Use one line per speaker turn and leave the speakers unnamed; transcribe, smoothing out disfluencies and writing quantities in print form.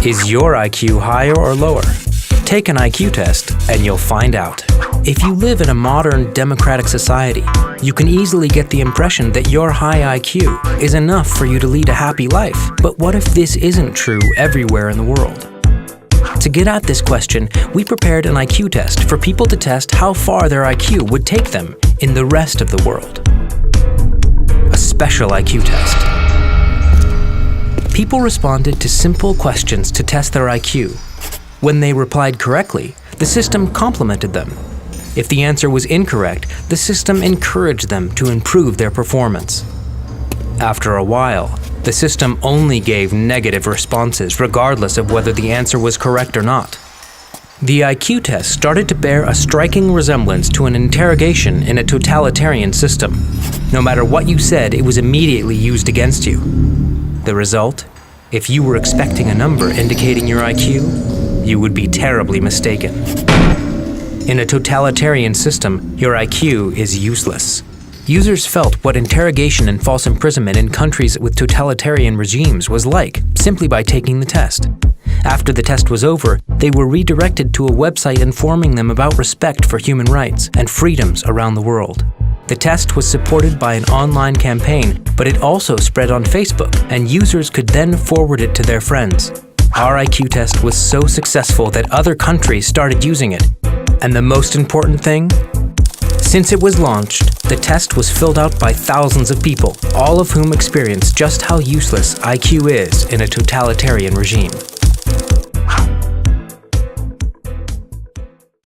Is your IQ higher or lower? Take an IQ test and you'll find out. If you live in a modern democratic society, you can easily get the impression that your high IQ is enough for you to lead a happy life. But what if this isn't true everywhere in the world? To get at this question, we prepared an IQ test for people to test how far their IQ would take them in the rest of the world. A special IQ test. People responded to simple questions to test their IQ. When they replied correctly, the system complimented them. If the answer was incorrect, the system encouraged them to improve their performance. After a while, the system only gave negative responses regardless of whether the answer was correct or not. The IQ test started to bear a striking resemblance to an interrogation in a totalitarian system. No matter what you said, it was immediately used against you. The result? If you were expecting a number indicating your IQ, you would be terribly mistaken. In a totalitarian system, your IQ is useless. Users felt what interrogation and false imprisonment in countries with totalitarian regimes was like, simply by taking the test. After the test was over, they were redirected to a website informing them about respect for human rights and freedoms around the world. The test was supported by an online campaign, but it also spread on Facebook, and users could then forward it to their friends. Our IQ test was so successful that other countries started using it. And the most important thing? Since it was launched, the test was filled out by thousands of people, all of whom experienced just how useless IQ is in a totalitarian regime.